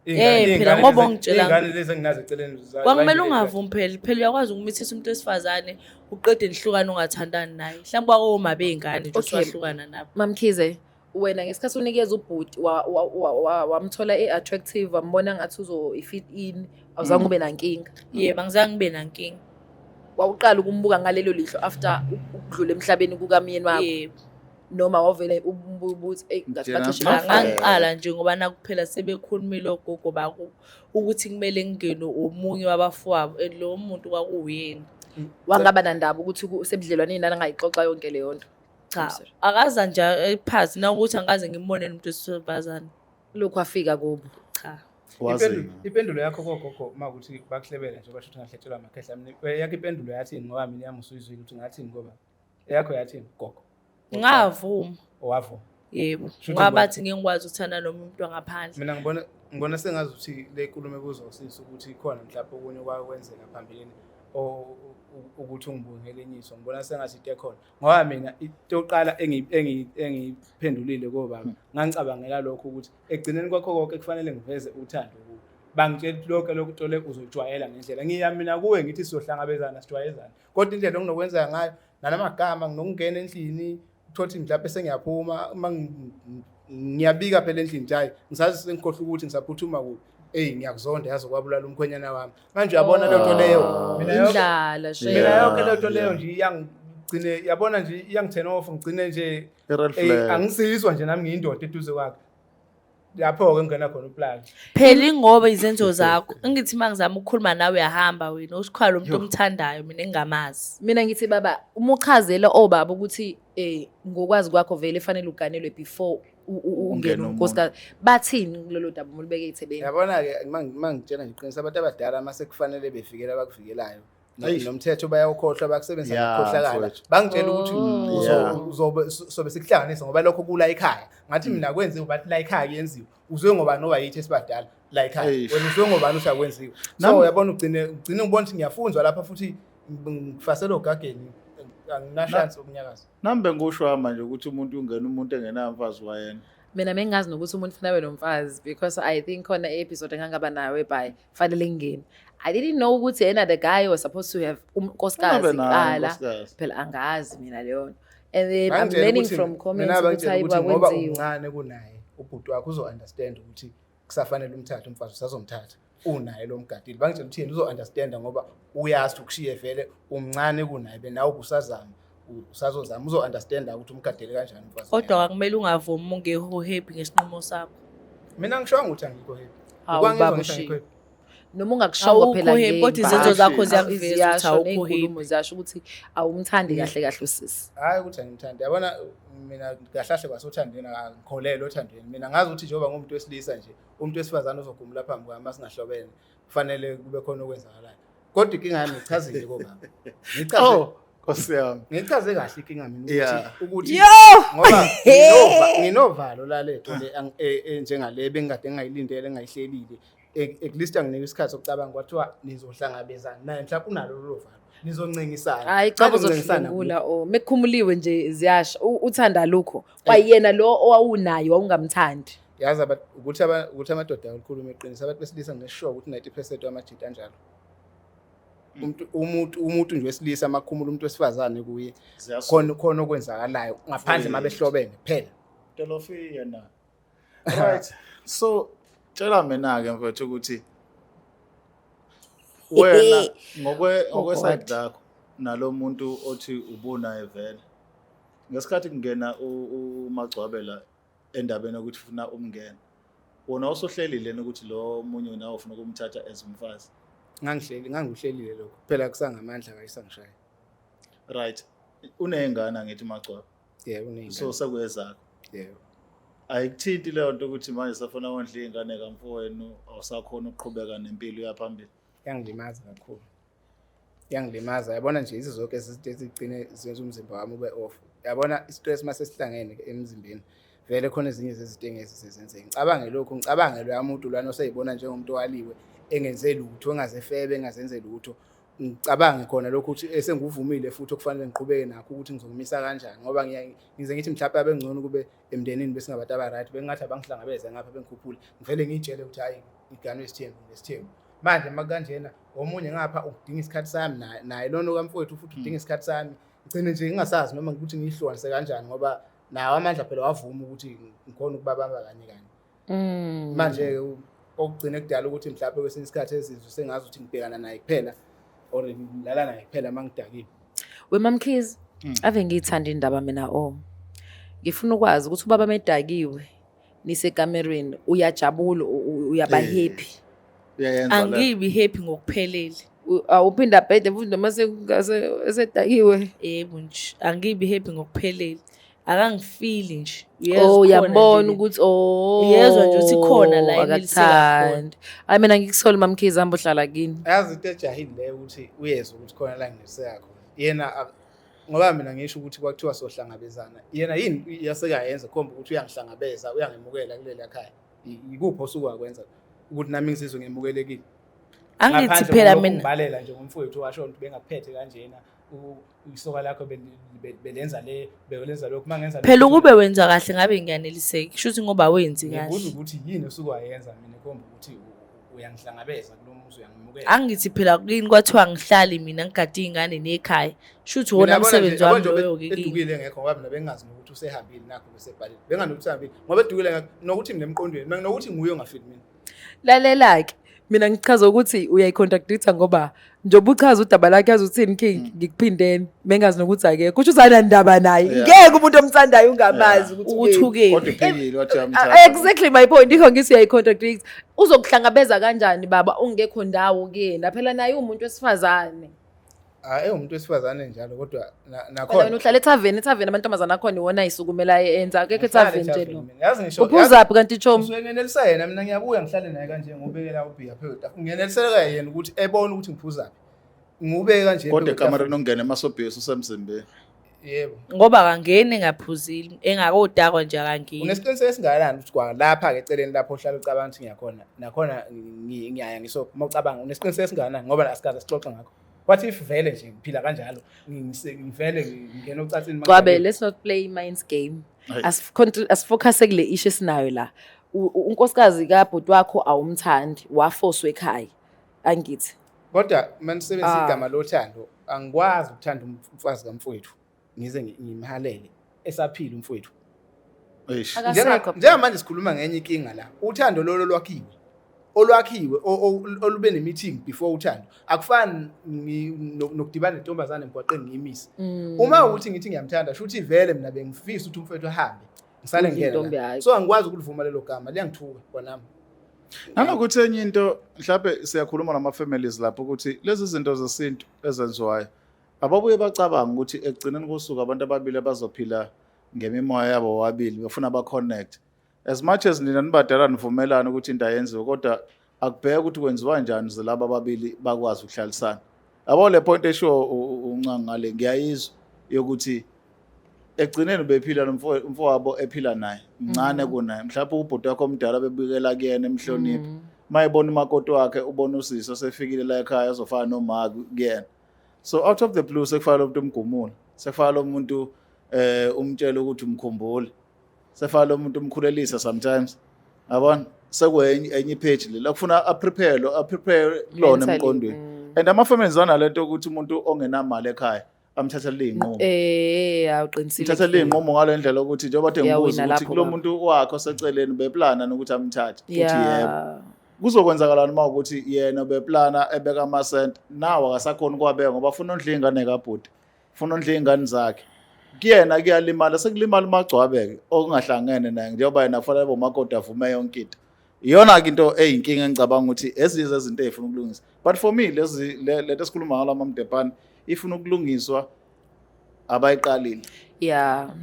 Speaker 4: Phela ngoba ngitshela
Speaker 3: ingane lezi enginazo eceleni
Speaker 4: kwamele ungavumi phela uyakwazi ukumithisa umuntu wesifazane uqede nihlukane ungathandani naye. Mhlawumbe kwakoma beyingane nje usahlukana nabo.
Speaker 2: Mamkhize wena ngesikhathi unikeza ubhuti wamthola attractive wambona ngathi uzo-fit in awuzange ube nankinga.
Speaker 4: Yebo angizange ngibe nankinga.
Speaker 2: Wawuqala ukumbuka ngalelo lihlo after ukudlula emhlabeni kukamyeni wakho.
Speaker 4: Yebo.
Speaker 2: Noma wavele ubuthi
Speaker 4: ngangiqala nje ngoba nakuphela sebekhulumile ogogo bakho ukuthi kumele ngingene omunye wabafowabo lo muntu kwakuwuyena.
Speaker 2: Wangaba nandaba ukuthi sebudlelwaneni nangayixoxa yonke leyo nto.
Speaker 4: Cha akaza nje phansi na ukuthi angaze ngimbone umuntu wesifazane.
Speaker 2: Lokhu afika kubo.
Speaker 4: Cha.
Speaker 3: Ipendulo yakho gogo makuthi bakuhlebela nje basho ukuthi ngahlethelwa amakhehla mina. Yakho ipendulo yathi ngoba mina yami usuyizwile ukuthi ngathini ngoba yakho yathini gogo.
Speaker 4: Ngavuma.
Speaker 3: Owavuma.
Speaker 4: Yebo. Ngoba bathi ngingikwazi ukuthanda nomuntu wangaphandle.
Speaker 3: Mina ngibona sengazi ukuthi le nkulumo ekuzosisa ukuthi khona mhlawumbe okunye kwakwenzeka phambilini ukuthi ungibungelenyiswa. Ngibona sengathi into ekhona. Ngoba mina into yokuqala engiphendulile kobaba ngangicabangela lokho ukuthi egcineni kwakho konke kufanele ngiveze uthando kubo. Bangitshela lokho lokutole uzojwayela ngendlela. Ngiyamina kuwe ngithi sizohlangabezana sijwayezana. Kodwa indlela onginokwenza ngayo nalamagama nginokungena endlini uthothi mhlawumbe sengiyaphuma uma ngiyabika phela endlini nje ngisazi sengikhohle ukuthi ngisaphuthuma kuphi ngiyakuzonda yazi kwabulala umkhwenyana wami manje uyabona le nto leyo
Speaker 2: mina indlala she
Speaker 3: mina yonke le nto leyo nje iyangigcine yabona nje iyangithena off ngigcine nje angisizwa nje nami ngiyindoda eduze kwakhe lapho ke ngena khona uplug
Speaker 4: phela ingoba izenzo zakho ngithi mangizama ukukhuluma nawe uyahamba wena usikhwala umuntu omthandayo mina engamazi.
Speaker 2: Mina ngithi baba uma uchazela obaba ukuthi ngokwazi kwakho vele fanele uganelwe before ungena unkosikazi bathini kulelo daba mulibeke ethebeni.
Speaker 3: Yabona ke mangitshela nje iqinisa abantu abadala mase kufanele befikele abakufikelayo nomthetho bayawukhohlwa bakusebenzisa ukukhohlakala bangitshela ukuthi sobe sikuhlanganisa ngoba lokho kula ekhaya ngathi mina kwenziwe bathi la ekhaya kuyenziwe uzwe ngoba noba yithi esibadala la ekhaya wena uzwe ngoba usakwenziwe so uyabona ugcine ngibona ukuthi ngiyafunzwa lapha futhi ngifasela ogageni anginashance okunyakaza
Speaker 1: nambe ngusho manje ukuthi umuntu ungena umuntu engenamfazi wayena.
Speaker 2: Mina mengazi nokuthi umuntu ufuna abe nomfazi because I think khona episode engangaba nawe by fanele ngene. I didn't know ukuthi yena the guy was supposed to have unkosikazi qala phela angazi mina leyo. And then I'm learning from comments ukuthi ayikwenziwa
Speaker 3: ngoba uncane kunaye ubhuti wakho uzo understand ukuthi kusafanele umthatha umfazi usazomthatha unaye lo mgadile bangitshela ukuthi yena uzo understand ngoba uyazi ukushiye vele umncane kunaye benawe ubusazama usazozama uzo understand ukuthi umgadile kanjani umfazi.
Speaker 4: Kodwa akumele ungavumi ungeho happy ngesinqumo sakho.
Speaker 3: Mina ngishonga ukuthi angikho happy.
Speaker 2: Ukwangizwa ngishilo. noma ungakushongo phela
Speaker 4: Awukho happy, kodwa izenzo zakho ziyakuveza ukuthi
Speaker 2: ziyasho
Speaker 4: awukho
Speaker 2: ney'nkulumo ziyasho ukuthi awumthandi kahle kahle usisi.
Speaker 3: Hayi ukuthi angimthandi. Yabona mina kahlahle kwasothandweni angikholelwa othandweni. Mina ngazi ukuthi njengoba ngumuntu wesilisa nje, umuntu wesifazane uzogumula phambi kwami masingahlobene. Kufanele kube khona okwenzakalayo. Kodwa inkinga yami ngichazile kobaba. Ngichaze
Speaker 1: Nkosi yami.
Speaker 3: ngichaze kahle inkinga mina
Speaker 1: Yeah.
Speaker 3: ukuthi
Speaker 2: Yo!
Speaker 3: ngoba nginovalo laletho le njengale bengikade ngayilindele engayihlelile. Ekulista nginika isikhathi sokucabanga kwathiwa nizohlangabezana naye mhlawumbe unalo lo valo. Nizoncengisana.
Speaker 2: Hayi cha uzohlengula mekukhumuliwe nje ziyasho uthanda lokho kwayena lo owawunayo wawungamthandi.
Speaker 3: Yazi ukuthi amadoda akhuluma eqinisa abantu besilisa ngisho ukuthi 90% wamajita kanjalo. Umuntu nje wesilisa amakhumula umuntu wesifazane kuye khona okwenzakalayo ngaphandle mabehlobene kuphela.
Speaker 1: Telofi yena. Right. So tshela mina ke mfethu ukuthi wena ngokweside lakho nalomuntu othi ubunaye vele. Ngesikhathi kungena uMagcwabela endabeni ukuthi ufuna umngena. Wona osohlelile ukuthi lo omunye nawe ufuna ukumthatha as umfazi.
Speaker 3: Ngangihlelile lokho. Phela kusangamandla kayisangishaya.
Speaker 1: Right. Uneyingane ngithi Magcwaba.
Speaker 3: Yeah, uneyingane.
Speaker 1: So sekuyezakho.
Speaker 3: Yeah.
Speaker 1: Ayikuthindi leyo nto ukuthi manje safuna wondla ingane kamfowenu awusakhona ukuqhubeka nempilo yaphambili.
Speaker 3: Yangilimaza kakhulu. Yangilimaza. Yabona nje izizonke izinto ezigcine zenza umzimba wami ube off. Yabona istress mase sihlangene emzimbeni. Vele khona ezinye zezinto engezizenzeke. Ngicabange lokho, ngicabange lo yamuntu lwana oseyibona njengomuntu waliwe engenze lutho, engazefebe, engazenze lutho. Ngicabange khona lokho ukuthi esenguvumile futhi okufanele ngiqhubeke nakho ukuthi ngizomisa kanjani ngoba ngize ngithi mhlawumbe abengcono kube emndenini bese ngabantu abaright bengathi abangihlangabeze ngapha bengikhuphule ngivele ngitshele ukuthi hayi igano nesithembu manje makanjena omunye ngapha udinga isikhathi sami naye lona kamfowethu futhi udinga isikhathi sami ngicine nje ngingasazi noma ukuthi ngihlukanise kanjani ngoba nawo amandla phela wavuma ukuthi ngikhona ukubabamba kanye manje okugcina kudala ukuthi mhlawumbe kwesinye isikhathi ezizwe sengazi ukuthi ngibhekana naye kuphela or ngilala naye kuphela mangidakile.
Speaker 2: Wemamkhizi ave ngiyithanda indaba mina ngifuna ukwazi ukuthi ubaba medakiwe nisekamereni uyajabula uyaba happy.
Speaker 1: Uyayenza la.
Speaker 4: Angibi happy ngokuphelele.
Speaker 2: Awuphinda bhede futhi noma esedakiwe.
Speaker 4: Yebo nje angibi happy ngokuphelele. Akangifili nje.
Speaker 2: Uyabona ukuthi
Speaker 4: yezwa nje ukuthi khona la
Speaker 2: akathandi. Hayi mina ngikusole Mamkhizi hamba uhlala kini.
Speaker 3: Yazi into ejahile leyo ukuthi uyezwe ukuthi khona la nginiseka khona. Yena ngoba mina ngisho ukuthi kwakuthiwa sohlangabezana. Yena yini yasekayenza khomba ukuthi uyangihlangabeza, uyangemukela kuleli ekhaya. Ikuphi osuku wakwenza ukuthi nami ngizizwe ngemukelekile.
Speaker 4: Angithi phela mina
Speaker 3: ngibalela nje ngomfowethu washo ukuthi bengaphethe kanjena isoka lakho belenza lokho mangenza
Speaker 4: phela ukube wenza kahle ngabe ngiyaneliseki kusho ukuthi ngoba wenzi kahle.
Speaker 3: Ngibuza ukuthi yini osuku wayenza mina khomba ukuthi uyangihlangabeza kulo muzi uyangimukela.
Speaker 4: Angithi phela kuyini kwathiwa ngihlali mina ngigade ingane nekhaya kusho ukuthi wona umsebenzi wami loyo
Speaker 3: edukile ngekho ngoba mina bengazi nokuthi usehambile nakho besebhalile benganokuthi uhambile ngoba edukile nokuthi mina emqondweni mina nokuthi nguye ongafili mina.
Speaker 2: Lalela-ke mina ngichaza ukuthi uyayicontradicta ngoba njengoba uchaza udaba lakhe yazi uthini King ngikuphindeni bengazi nokuthi akekho kusho ukuthi anandaba naye ngeke umuntu omthandayo ungamazi
Speaker 4: ukuthi uke
Speaker 1: Kodwa iphilile wathi uyamthanda.
Speaker 2: Exactly my point ikho ngithi uyayicontradicta uzokuhlangabeza kanjani baba ungekho ndawo kuyena phela naye umuntu wesifazane.
Speaker 3: Umuntu wesifazane njalo kodwa
Speaker 2: Kodwa wena uhlala ethaveni amantombazana akhona iwona ayisukumela enza akekho ethaveni nje lo.
Speaker 3: Yazi ngisho
Speaker 2: Uphuzaphi kanti Chomo?
Speaker 3: Ngiyenelisa yena mina ngiyabuya ngihlale naye kanje ngobekela ubhiya phela. Ngiyeneliseka yena ukuthi ebone ukuthi ngiphuzaphi. Ngubeke kanje.
Speaker 1: Kodwa ikamereni ongena emasobhesi usemzimbeni.
Speaker 3: Yebo.
Speaker 4: Ngoba akangene ngaphuzile engakodakwa nje akangeni.
Speaker 3: Unesiqiniseko esingakanani ukuthi kwa lapha ke eceleni lapho ohlala ucabanga ukuthi ngiyakhona nakhona ngiyaya ngiso mawucabanga unesiqiniseko esingakanani ngoba asikaze sixoxe ngakho. What if vele nje ngiphila kanjalo ngivele ngingena ocatsini
Speaker 2: Gwabe let's not play minds game. Asifocus kule issue esinayo la. Unkosikazi kabhuti wakho awumthandi wafoswa ekhaya. Angithi.
Speaker 3: Kodwa manisebenzisa igama lothando angikwazi ukuthanda umfazi kamfowethu ngize ngimhalele esaphila umfowethu. Njengamanje sikhuluma ngenye inkinga la uthando lolo olwakhiwe olube nemeeting before uthando akufani nokudibana nentombazane emgwaqeni ngiyimisa uma ukuthi ngithi ngiyamthanda shuthi vele mina bengifisa ukuthi umfowethu ahambe ngisale ngena so angikwazi ukulivuma lelo gama liyangithuka kwanami
Speaker 1: Nanokuthi enye into mhlawumbe siyakhuluma nama-families lapho ukuthi lezi zinto zesintu ezenziwayo ababuye bacabanga ukuthi ekugcineni kosuku abantu ababili bazophila ngemimoya yabo wabili befuna ba-connect. As much as nina nibadala nivumelana ukuthi into ayenziwe kodwa akubheka ukuthi kwenziwa njani ze laba ababili bakwazi ukuhlalisana. Yabo le point esho uncango ngale ngiyayizwa yokuthi ekugcineni bephila nomfowabo ephila naye mncane kunaye mhlawumbe ubhuti wakho omdala bebikela kuyena emhloniphi mayibona umakoti wakhe ubona usisi osefikile la ekhaya azofana noma kuyena. So out of the blue sekufanele umuntu umgumule, sekufanele umuntu umtshela ukuthi umkhumbule, sekufanele umuntu umkhulelisa sometimes. Yabona sekwenye page le la kufuna a prepare kulona emqondweni. And ama-families analento ukuthi umuntu ongenamali ekhaya amthathele iy'nqumo.
Speaker 2: Awuqinisile.
Speaker 1: Uthathele iy'nqumo ngale ndlela ukuthi njengoba bathe ngibuza ukuthi kulo muntu wakhe oseceleni beplana nokuthi amthathe. Uthi yebo. Kuzokwenzakalani uma ukuthi yena beplana ebeka amasenti nawe akasakhona ukwabeka ngoba ufuna ondla iy'ngane kabhuti, ufuna ondla iy'ngane zakhe. Kuyena kuyalimala sekulimala umagcwabeke okungahlangene naye njengoba yena kufanele bomakoti avume yonke into. Iyona-ke into eyinkinga engicabanga ukuthi ezinye izinto ey'funa ukulungisa. But for me lento esikhuluma ngalo amamdepane ifuna ukulungiswa abayiqalile.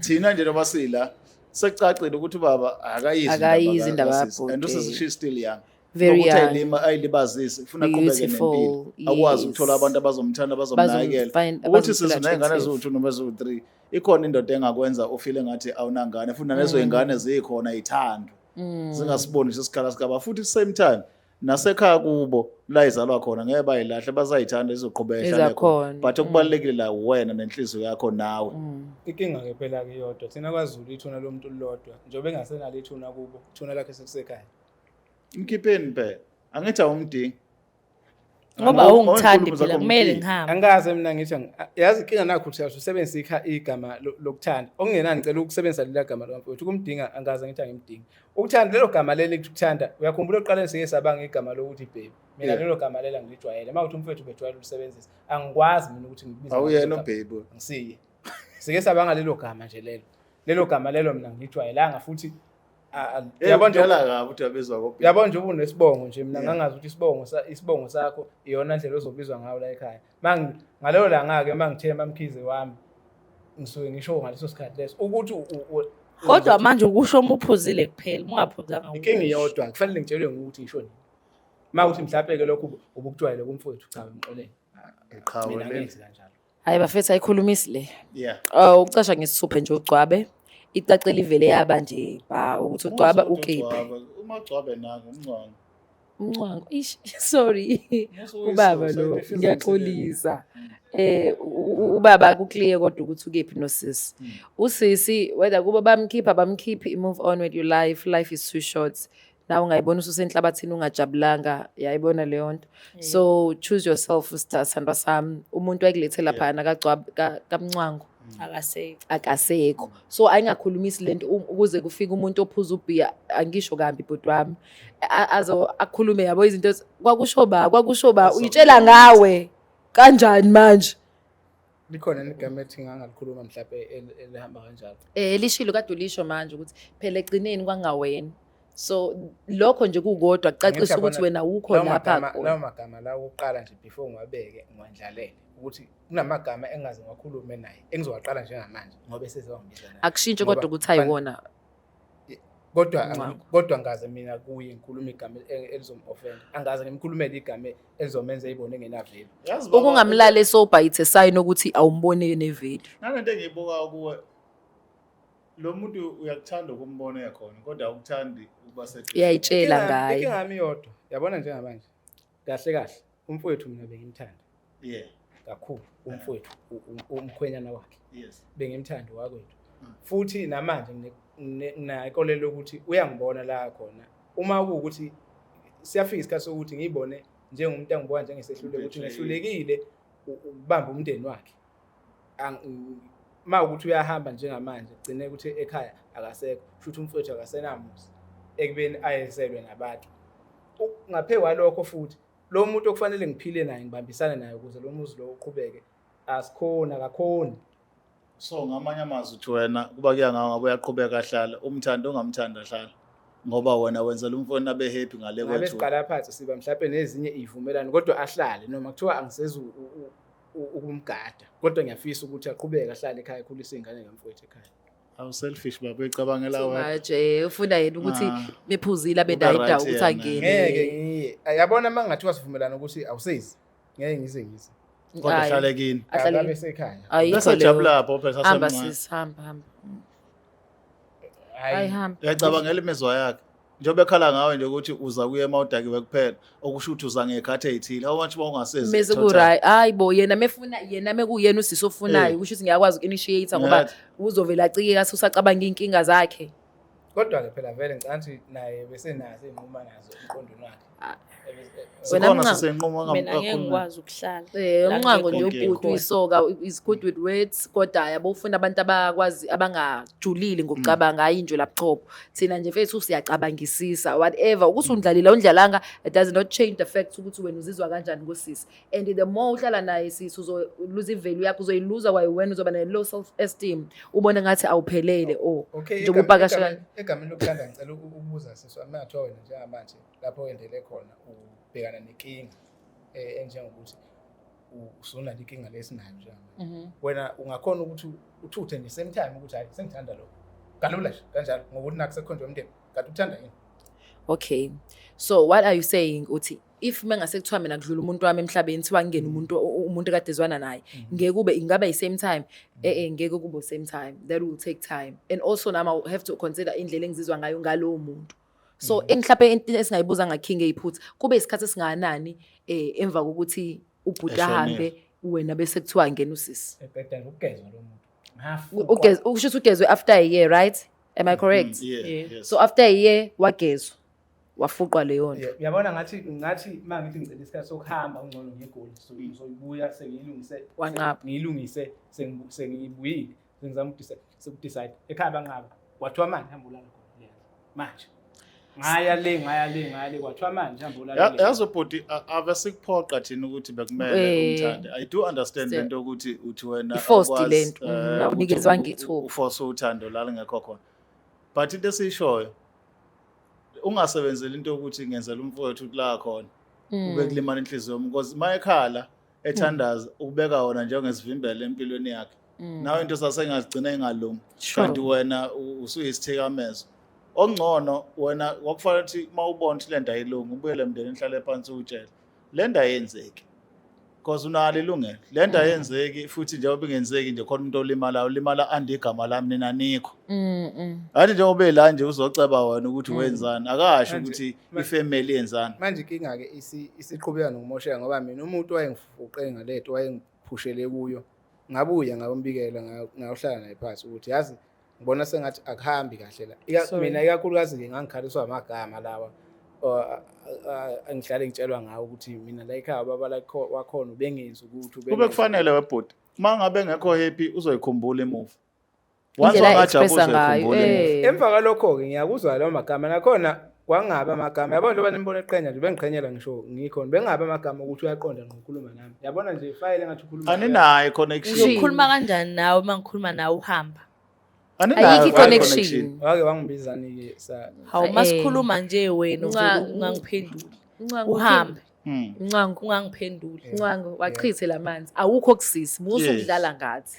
Speaker 1: Thina nje noma sila sekucacile ukuthi ubaba akayizi indaba yakhe and she's still young.
Speaker 2: Very young.
Speaker 1: Ukuthi ayilibazise ufuna aqhubeke nempilo. Akwazi ukuthola abantu abazomthanda abazomnakekela. Ukuthi sizonengane eziwu2 noma eziwu3 ikhona indoda engakwenza ufile ngathi awunangane futhi lezo ingane zikhona ithandwa. Zingasiboni isikhala sikaba futhi same time nasekhaya kubo la izalwa khona ngeke bayilahle bazayithanda izoqhubeka ehlala khona but okubalekile la wena nenhliziyo yakho nawe.
Speaker 3: Inkinga ke phela ke yodwa thina kwaZulu ithuna lo muntu lodwa njengoba engasenalo ithuna kubo ithuna lakhe sekusekhaya.
Speaker 1: Mkhipheni phela angithi awumdingi
Speaker 4: ngoba ungithandi phela kumele ngihambe.
Speaker 3: Angaze mina ngithi yazi inkinga nakho ukuthi usebenzisa igama lokuthanda okungenani ngicela ukusebenzisa leli gama lomfowethu ukumdinga angaze ngithi angimdingi. Ukuthanda lelo gama leli ukuthanda uyakhumbula oqala sike sabanga igama lokuthi baby mina lelo gama lela ngijwayele mawuthi umfowethu ubejwayele ulisebenzisa angikwazi mina ukuthi ngibize
Speaker 1: awuyena baby
Speaker 3: ngisiye sike sabanga lelo gama nje lelo gama lelo mina ngijwayelanga futhi
Speaker 1: yabona nje la ukuthi yabizwa kophi
Speaker 3: yabona nje ubunesibongo nje mina ngangazi ukuthi isibongo sakho iyona ndlela ozobizwa ngayo la ekhaya ngaleyo langa ke mangithe mamkhize wami ngisuke ngisho ngaleso sikhathi leso ukuthi
Speaker 4: kodwa manje ukusho umuphuzile kuphela ungaphuzanga
Speaker 3: inkinga iyodwa kufanele ngitshelwe ukuthi ngisho nini mawuthi mhlawumbe ke lokho ubukujwayele kumfowethu cha ngixolele
Speaker 1: eqhawe
Speaker 3: lenzi kanjalo.
Speaker 2: Hayi bafethu ayikhulumisi le. Ukucasha ngesithuphe nje ugcwabe icacela ivele yaba nje ukuthi ugcwaba ukephi.
Speaker 1: Uma ugcwabe nako
Speaker 2: Umncwango sorry ubaba lo ngiyaxolisa. Ubaba kuclear kodwa ukuthi ukephi nosisi. Usisi whether kuba bamkhiphi move on with your life is too short. Nawe ungayibona ususenhlabathini ungajabulanga yayibona leyo nto. So choose yourself sithandwa sami umuntu ayikulethela phana kagcwaba kamncwango akasekho. So ayingakhulumisi lento ukuze kufike umuntu ophuza ubhiya angisho kambi bhuti wami azo akhulume yabo izinto kwakusho ba uyitshela ngawe kanjani manje.
Speaker 3: Likhona igama ethi ngangalikhuluma mhlawumbe elihamba kanjalo.
Speaker 2: Lishilo kade ulisho manje ukuthi phela egcineni kwangawena. So lokho nje kukodwa kucacisa ukuthi wena ukho lapha.
Speaker 3: Lawo magama la uqala nje before ngiwabeke ngiwandlalele ukuthi kunamagama engaze ngakhulume naye engizowaqala njengamanje ngoba esezongibiza naye.
Speaker 2: Akushintshe kodwa ukuthi ayiwona.
Speaker 3: Kodwa ngaze mina kuye ngikhuluma igama elizomoffend. Angaze ngimkhulumele igama elizomenza ayibone engenaveli.
Speaker 2: Ukungamlala esobha ithe sign ukuthi awumbone neveli.
Speaker 1: Nalento engiyibuka kuwe lo muntu uyakuthanda ukumbona ekhona kodwa awukuthandi ukuba seduze.
Speaker 2: Iyayitshela ngaye.
Speaker 3: Inkinga yami yodwa yabona njengamanje kahle umfowethu mina bengimthanda. Kakhulu umfowethu umkhwenyana wakhe. Bengimthanda wakwethu. Futhi namanje nginayikolelo ukuthi uyangibona la khona uma ukuthi siyafika isikhathi sokuthi ngiyibone njengomuntu angibona njengesehluleke ukuthi ngehlulekile ukubamba umndeni wakhe. Ukuthi uyahamba njengamanje gcine ukuthi ekhaya akasekho futhi umfowethu akasenamuzi ekubeni ayeselwe nabantu ngaphe kwalokho futhi lo muntu okufanele ngiphile naye ngibambisane naye ukuze lo muzi lo uqhubeke asikhona akakhoni.
Speaker 1: So ngamanye amazwi uthi wena kuba kuya ngawe uyaqhubeka hlala umthanda ongamthanda hlala. ngoba wena wenzela umfowenu abe happy ngale
Speaker 3: ngabe
Speaker 1: kwethu.
Speaker 3: siqala phansi siba mhlawumbe nezinye izivumelano kodwa ahlale noma kuthiwa angisezi ukumgada kodwa ngiyafisa ukuthi aqhubeke ahlale ekhaya ekhulisa ingane ngamfowethu ekhaya.
Speaker 1: Awu selfish baba ecabangela
Speaker 2: So
Speaker 1: wena.
Speaker 2: much ufuna yena ukuthi bephuzile
Speaker 1: Uba
Speaker 2: abedayida
Speaker 1: right
Speaker 2: ukuthi
Speaker 1: yena.
Speaker 2: angene.
Speaker 3: Ngeke ngiye yabona mangathiwa sivumelana ukuthi awusezi ngeke ngize
Speaker 1: Kodwa
Speaker 2: Hayi.
Speaker 1: hlale kini.
Speaker 2: Ahlale
Speaker 3: akabe sekhaya
Speaker 2: ayikho
Speaker 1: Bese
Speaker 2: leyo.
Speaker 1: jabula lapho phela
Speaker 2: Hamba
Speaker 1: sasemncane.
Speaker 2: sis hamba.
Speaker 3: hayi
Speaker 2: Ayihamba.
Speaker 1: Uyacabangela imizwa yakhe. Njengoba ekhala ngawe nje ukuthi uza kuye emawudakiwe kuphela okusho ukuthi uza ngekhathi ezithile. How much bongasezi?
Speaker 2: Mase ku right. Hayibo yena mekuyena usisi ofunayo kusho ukuthi ngiyakwazi ukinitiate ngoba
Speaker 1: Yathi.
Speaker 2: uzovela acike kaso usacabanga inkinga zakhe.
Speaker 3: kodwa ke phela vele ngicathi naye bese nazo inquma nazo emqondweni wakhe
Speaker 2: Wena
Speaker 1: Sikhona
Speaker 2: Mncamo,
Speaker 1: sisenquma
Speaker 4: mina ngeke
Speaker 1: kakhulu.
Speaker 4: ngikwazi ukuhlala
Speaker 2: umnqango nje
Speaker 1: ngekho
Speaker 2: ubhuti uyisoka is good with words kodwa yabo ufuna abantu abakwazi abangajulile ngokucabanga hayi nje laphuchopho thina nje mfethu siyacabangisisa whatever ukuthi undlalanga it does not change the fact ukuthi wena uzizwa kanjani ngosisi and the more uhlala naye sisi uzoluza ivalue yakho uzoyiluza kwaye wena uzoba ne low self esteem ubone ngathi awuphelele
Speaker 3: okay
Speaker 2: nje upakasha
Speaker 3: egameni lokuthanda ngicela ukubuza siswa mathiwa wena njengamanje lapho wendele khona ubhekana nenkinga enjengokuthi usuna inkinga lesinayo njengamanje wena ungakhona ukuthi uthuthe nje same time ukuthi hayi sengithanda lokho kalula nje kanjalo ngokuthi nakusekhonje umndeni kanti uthanda yini.
Speaker 2: Okay. So what are you saying uthi if mengase kuthiwa mina kudlula umuntu wami emhlabeni thiwa ngene umuntu kade ezwana naye ngeke kube ingaba same time ngeke kube same time that will take time and also now I have to consider indlela engizizwa ngayo ngalowo muntu so engihlaphe into esingayibuza ngaKing eyiphutha kube isikhathi singanani emva kokuthi ubhuti ahambe wena bese kuthiwa ngene usisi
Speaker 3: Eqeda ukugezwa lo muntu
Speaker 2: usho ukuthi ugezwe after a year right am I correct
Speaker 1: Yeah.
Speaker 2: so after a year wagezwa wafuqwa leyo nto
Speaker 3: yabona ngathi mangithi ngicela isikhathi sokuhamba ungcono ngegoli so uzoyibuya sengiyilungise
Speaker 2: Wanqaba.
Speaker 3: ngiyilungise sengiyibuyile sengizama ukudecide ekhaya bangaba wathiwa manje hamba ulala khona manje ngaya le kwathiwa manje hamba ulala le
Speaker 1: Yazi bhuti ave sikuphoqa thina ukuthi bekumele umthande. I do understand lento ukuthi uthi wena
Speaker 2: I-forced lento, awunikezwa ngithuba.
Speaker 1: uforce uthando la ngekho khona. But into esishoyo ungasebenzeli into ukuthi ngenzela umfowethu la khona ube kulimana inhliziyo because mayekhala ethandaza ukubeka wona njengesivimbele empilweni yakhe. Nawe into sasengazigcina engalungi kanti wena usuyisithikamezo. Ongcono wena wakufanele ukuthi mawubona ukuthi lento ayilungi ubuyele emndeni nihlale phansi utshela lento ayenzeki because unalo ilungelo lento ayenzeki futhi njengoba ingenzeki nje khona umuntu olimala andigama lami nina nikho athi njengoba ela nje uzoceba wena ukuthi wenzani akasho ukuthi ifamily yenzani
Speaker 3: manje inkinga ke isiqhubeka nokumosheka ngoba mina umuntu wayengifuqe ngaleto wayengiphushele kuyo ngabuya ngabombikela ngayohlala naye phansi ukuthi yazi ngibona sengathi akuhambi kahle la mina ikakhulukazi ke ngangikhaliswa amagama lawa angihlale ngitshelwa ngawo ukuthi mina la ekhaya baba la wakhona ubengenzi ukuthi
Speaker 1: kube kufanele webhuti mangabe ngekho happy uzoyikhumbula emuva
Speaker 2: Indlela expressa ngayo
Speaker 3: emva kwalokho ke ngiyakuzwa lawo magama nakhona kwangaba amagama yabona njengoba nimbona eqhenya nje bengiqhenyela ngisho ngikhona bengaba amagama ukuthi uyaqonda ngokukhuluma nami yabona nje file engathi ukhuluma
Speaker 1: aninayo connection
Speaker 4: ukhuluma kanjani nawe mangikhuluma nawe uhamba
Speaker 2: ayikho i-connection
Speaker 3: wake wangibizani ke
Speaker 4: hawu masikhuluma nje wena ungangiphenduli uhambe
Speaker 2: Mncwangu
Speaker 4: ungangiphenduli
Speaker 2: Mncwangu wachithe lamanzi awukho kusisi musu udlala ngathi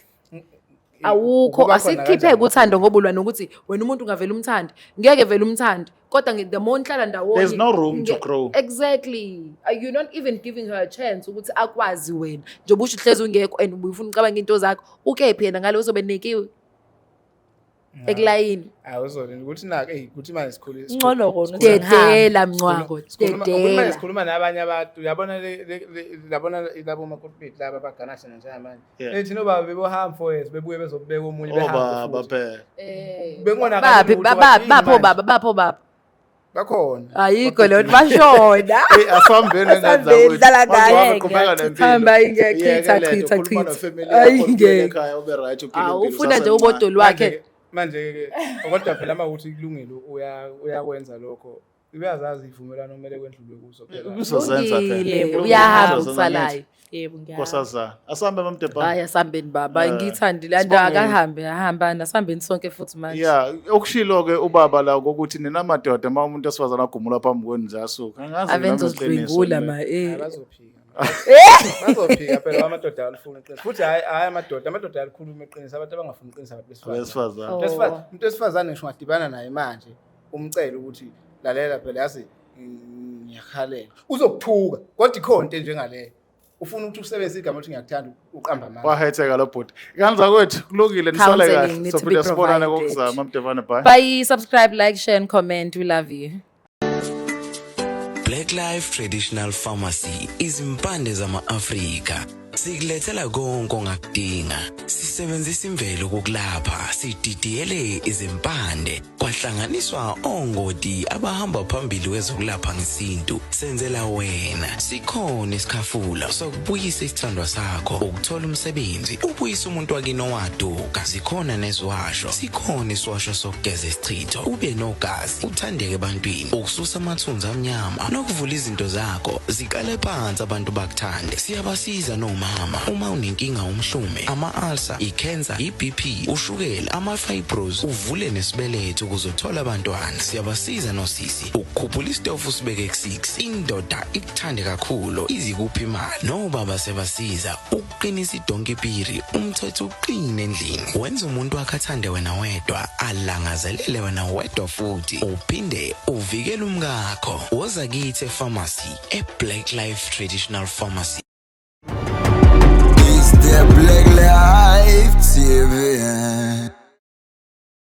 Speaker 2: awukho asikhiphe uthando ngoba ulwa nokuthi wena umuntu ungavela umthande ngeke vele umthande kodwa the more nihlala ndawonye
Speaker 1: there's no room to grow
Speaker 2: exactly you're not even giving her a chance ukuthi akwazi wena njengoba usho hleze ungekho and ubufuna ucabanga into zakho ukephi yena ngale uzobe nikiwe ekulayini
Speaker 3: awuzolini ukuthi nake ukuthi manje sikhulile
Speaker 4: ngcono kona
Speaker 2: dedela Mncwangu dedela
Speaker 3: sikhuluma nabanye abantu uyabona labona labo macorporate laba baganasha njengamanje ethi noba bebohamba for years bebuye bezobeka omunye behamba
Speaker 1: baba phela
Speaker 3: bengona
Speaker 2: bapho baba
Speaker 3: bakhona
Speaker 2: ayikho leyo bashona
Speaker 1: asambene
Speaker 2: Asambene, dlala ngaye.
Speaker 1: qhubeka nempilo
Speaker 2: hamba ingechitha
Speaker 1: ekhaya ube right uphile
Speaker 2: ufuna nje ubodoli wakhe
Speaker 3: manje ke kodwa phela uma uthi kulungile uyakwenza lokho uyazazi ivumelano kumele kwendlulwe kuso phela.
Speaker 1: Uzozenza
Speaker 2: Kulungile,
Speaker 1: phela.
Speaker 2: uyahamba
Speaker 1: Uzozenza
Speaker 2: ukusalayo.
Speaker 4: Yebo ngiyahamba.
Speaker 1: Nkosazana. Asambe mamdebha.
Speaker 2: Hayi asambeni baba,
Speaker 1: Eh,
Speaker 2: ngiyithandile anti
Speaker 1: Sibongile.
Speaker 2: akahambe ahamba nasambeni sonke futhi manje.
Speaker 1: Yeah, okushilo ke ubaba la ukuthi nina madoda uma umuntu esifazana agumula phambi kwenu zasuka. Angazi
Speaker 2: Abenza
Speaker 1: nami iqiniso
Speaker 2: udlwengula
Speaker 1: lelo.
Speaker 2: ma
Speaker 3: Bazophika. Bazophika phela amadoda alifuna iqiniso. Futhi hayi amadoda alikhuluma iqiniso abantu abangafuni iqiniso abantu besifazane.
Speaker 1: Abesifazana.
Speaker 3: Umuntu wesifazane ngisho ngadibana naye manje umcela ukuthi lalela phela yazi ngiyakhalela. Uzokuthuka kodwa ikhona into njengaleyo. Ufuna ukuthi usebenzise igama ukuthi ngiyakuthanda uqamba amanga.
Speaker 1: Wahetheka lo bhuti. Kanza kwethu kulungile nisale
Speaker 2: Counselling
Speaker 1: kahle.
Speaker 2: needs to
Speaker 1: Sophinde
Speaker 2: be
Speaker 1: sibonane
Speaker 2: provided.
Speaker 1: kokuzama mamdebane bye.
Speaker 2: Bye, subscribe, like, share and comment. We love you.
Speaker 6: Black Life Traditional Pharmacy izimpande zama-Afrika. Sikulethela konke ongakudinga. Sisebenzisa imvelo kokulapha, sididiyele izimpande, kwahlanganiswa ongoti abahamba phambili kwezokulapha ngesintu. Senzela wena. Sikhona isikhafula sokubuyisa isithandwa sakho, ukuthola umsebenzi, ubuyisa umuntu wakini owaduka. Sikhona nezwasho. Sikhona iswasho sokugeza isichitho, ube nogazi, uthandeke ebantwini, ukususa amathunzi amnyama, nokuvula izinto zakho ziqale phansi abantu bakuthande. Siyabasiza nomama uma unenkinga umhlume, ama-ulcer, i-cancer, i-BP, ushukela, ama-fibros, uvule nesibeletho ukuzothola abantwana. Siyabasiza nosisi ukukhuphula isitofu usibeke ku-6, indoda ikuthande kakhulu izikuphi imali. Nobaba sebasiza ukuqinisa idonkipiri, umthetho uqine endlini, wenza umuntu wakhe athande wena wedwa, alangazelele wena wedwa futhi uphinde uvikele umkakho. Woza kithi epharmacy, eBlack Life Traditional Pharmacy.
Speaker 7: It's the Black Life TV.